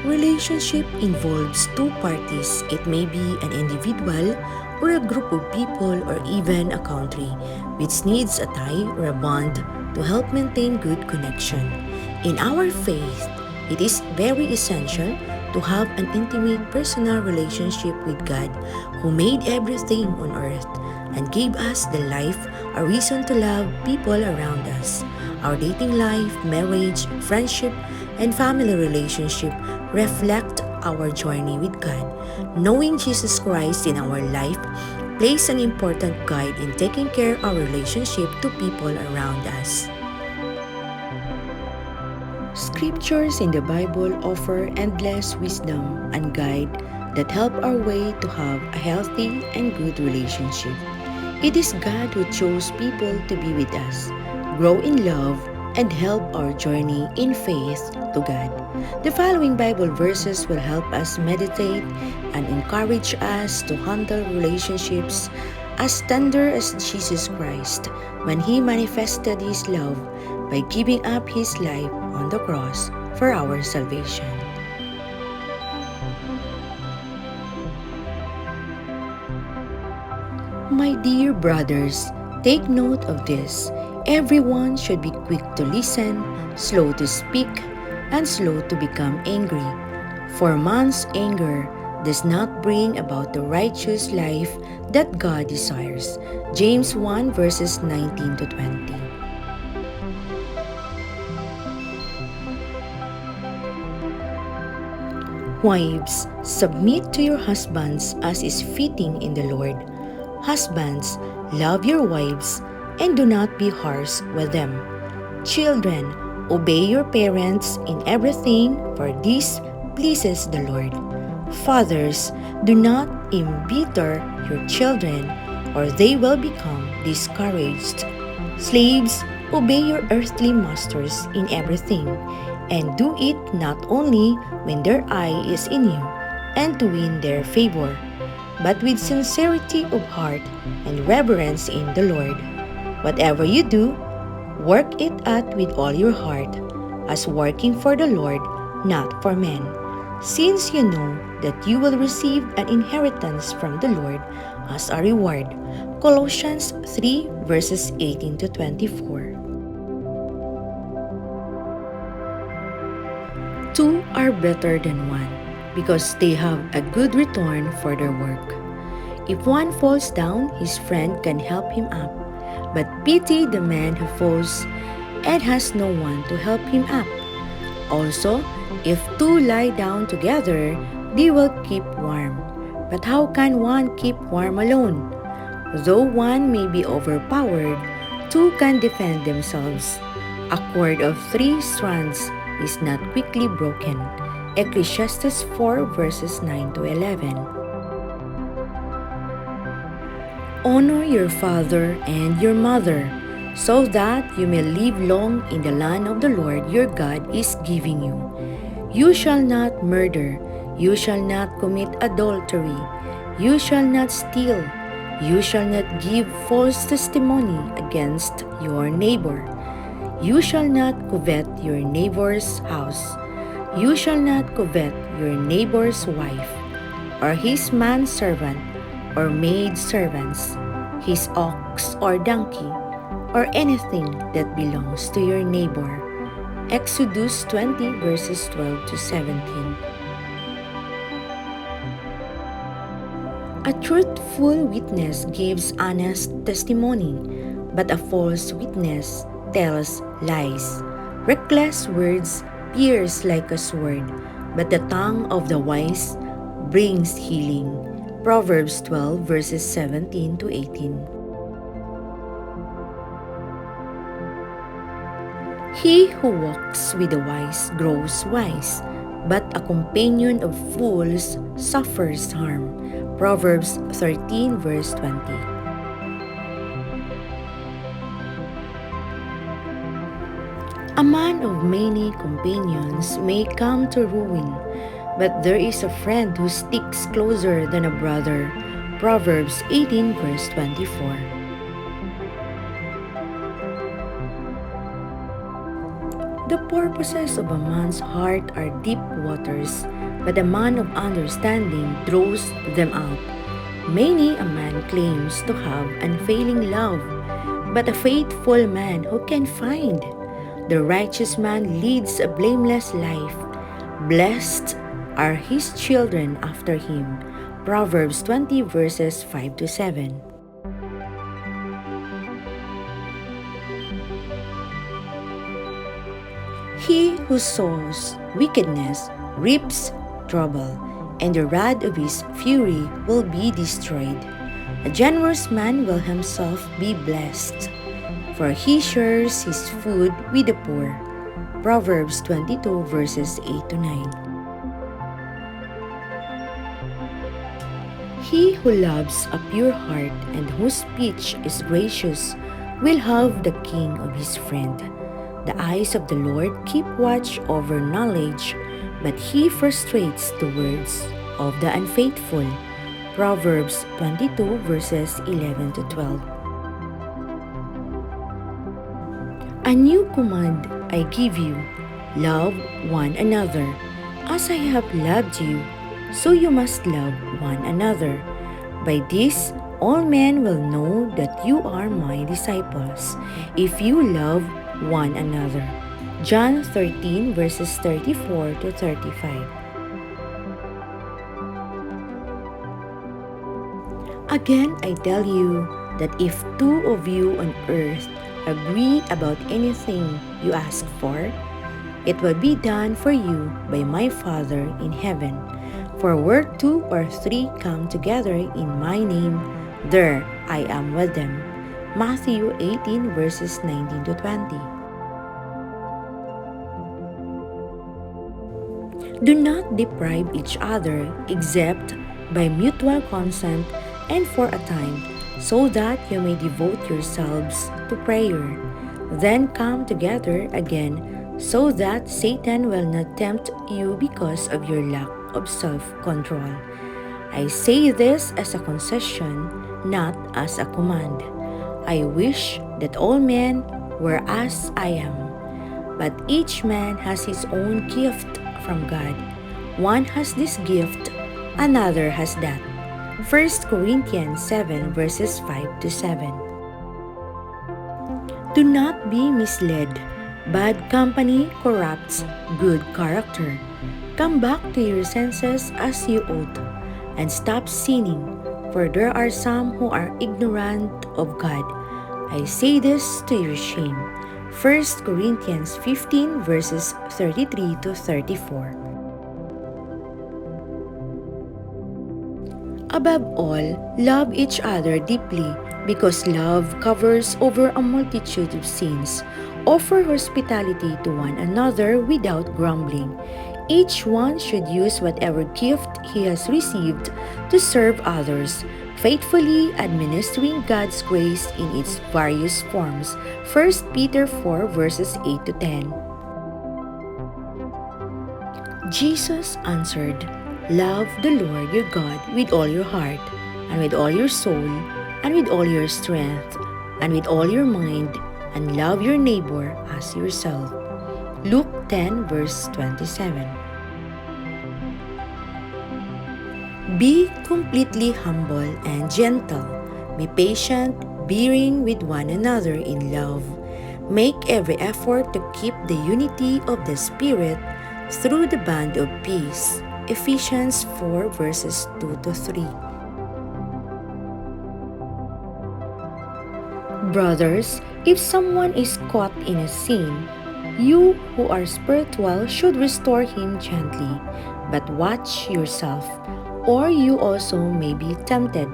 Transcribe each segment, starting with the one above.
Relationship involves two parties. It may be an individual or a group of people or even a country, which needs a tie or a bond to help maintain good connection. In our faith, it is very essential to have an intimate personal relationship with God who made everything on earth and gave us the life, a reason to love people around us. Our dating life, marriage, friendship, and family relationship reflect our journey with God. Knowing Jesus Christ in our life plays an important guide in taking care of our relationship to people around us. Scriptures in the Bible offer endless wisdom and guide that help our way to have a healthy and good relationship. It is God who chose people to be with us, grow in love, and help our journey in faith to God. The following Bible verses will help us meditate and encourage us to handle relationships as tender as Jesus Christ when He manifested His love by giving up His life on the cross for our salvation. My dear brothers, take note of this. Everyone should be quick to listen, slow to speak, and slow to become angry. For man's anger does not bring about the righteous life that God desires. James 1 verses 19 to 20. Wives, submit to your husbands as is fitting in the Lord. Husbands, love your wives and do not be harsh with them. Children, obey your parents in everything, for this pleases the Lord. Fathers, do not embitter your children, or they will become discouraged. Slaves, obey your earthly masters in everything, and do it not only when their eye is in you, and to win their favor, but with sincerity of heart and reverence in the Lord. Whatever you do, work it out with all your heart, as working for the Lord, not for men, since you know that you will receive an inheritance from the Lord as a reward. Colossians 3 verses 18 to 24. Two are better than one, because they have a good return for their work. If one falls down, his friend can help him up, but pity the man who falls and has no one to help him up. Also, if two lie down together, they will keep warm. But how can one keep warm alone? Though one may be overpowered, two can defend themselves. A cord of 3 strands is not quickly broken. Ecclesiastes 4 verses 9 to 11. Honor your father and your mother, so that you may live long in the land of the Lord your God is giving you. You shall not murder, you shall not commit adultery, you shall not steal, you shall not give false testimony against your neighbor. You shall not covet your neighbor's house. You shall not covet your neighbor's wife, or his manservant, or maidservants, his ox or donkey, or anything that belongs to your neighbor. Exodus 20 verses 12 to 17. A truthful witness gives honest testimony, but a false witness tells lies. Reckless words pierce like a sword, but the tongue of the wise brings healing. Proverbs 12 verses 17 to 18. He who walks with the wise grows wise, but a companion of fools suffers harm. Proverbs 13 verse 20. A man of many companions may come to ruin, but there is a friend who sticks closer than a brother. Proverbs 18 verse 24. The purposes of a man's heart are deep waters, but a man of understanding draws them out. Many a man claims to have unfailing love, but a faithful man who can find? The righteous man leads a blameless life. Blessed are his children after him. Proverbs 20 verses 5 to 7. He who sows wickedness reaps trouble, and the rod of his fury will be destroyed. A generous man will himself be blessed, for he shares his food with the poor. Proverbs 22 verses 8 to 9. He who loves a pure heart and whose speech is gracious will have the king of his friend. The eyes of the Lord keep watch over knowledge, but he frustrates the words of the unfaithful. Proverbs 22 verses 11 to 12. A new command I give you, love one another. As I have loved you, so you must love one another. By this, all men will know that you are my disciples, if you love one another. John 13 verses 34 to 35. Again, I tell you that if two of you on earth agree about anything you ask for, it will be done for you by my Father in heaven. For where two or three come together in my name, there I am with them. Matthew 18 verses 19 to 20. Do not deprive each other except by mutual consent and for a time, so that you may devote yourselves to prayer. Then come together again, so that Satan will not tempt you because of your lack of self-control. I say this as a concession, not as a command. I wish that all men were as I am, but each man has his own gift from God. One has this gift, another has that. 1 Corinthians 7 verses 5 to 7. Do not be misled. Bad company corrupts good character. Come back to your senses as you ought, and stop sinning, for there are some who are ignorant of God. I say this to your shame. 1 Corinthians 15 verses 33 to 34. Above all, love each other deeply, because love covers over a multitude of sins. Offer hospitality to one another without grumbling. Each one should use whatever gift he has received to serve others, faithfully administering God's grace in its various forms. 1 Peter 4 verses 8 to 10. Jesus answered, Love the Lord your God with all your heart, and with all your soul, and with all your strength, and with all your mind, and love your neighbor as yourself. Luke 10 verse 27. Be completely humble and gentle. Be patient, bearing with one another in love. Make every effort to keep the unity of the Spirit through the bond of peace. Ephesians 4 verses 2 to 3. Brothers, if someone is caught in a sin, you who are spiritual should restore him gently, but watch yourself, or you also may be tempted.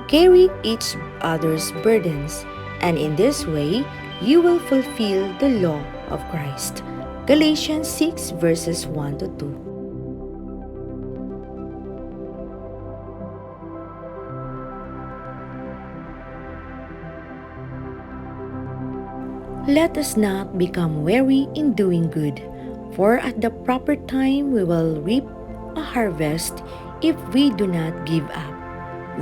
Carry each other's burdens, and in this way you will fulfill the law of Christ. Galatians 6 verses 1 to 2. Let us not become weary in doing good, for at the proper time we will reap a harvest if we do not give up.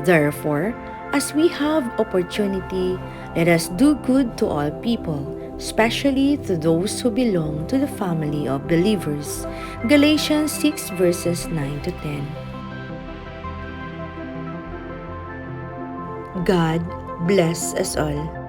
Therefore, as we have opportunity, let us do good to all people, especially to those who belong to the family of believers. Galatians 6 verses 9 to 10. God bless us all.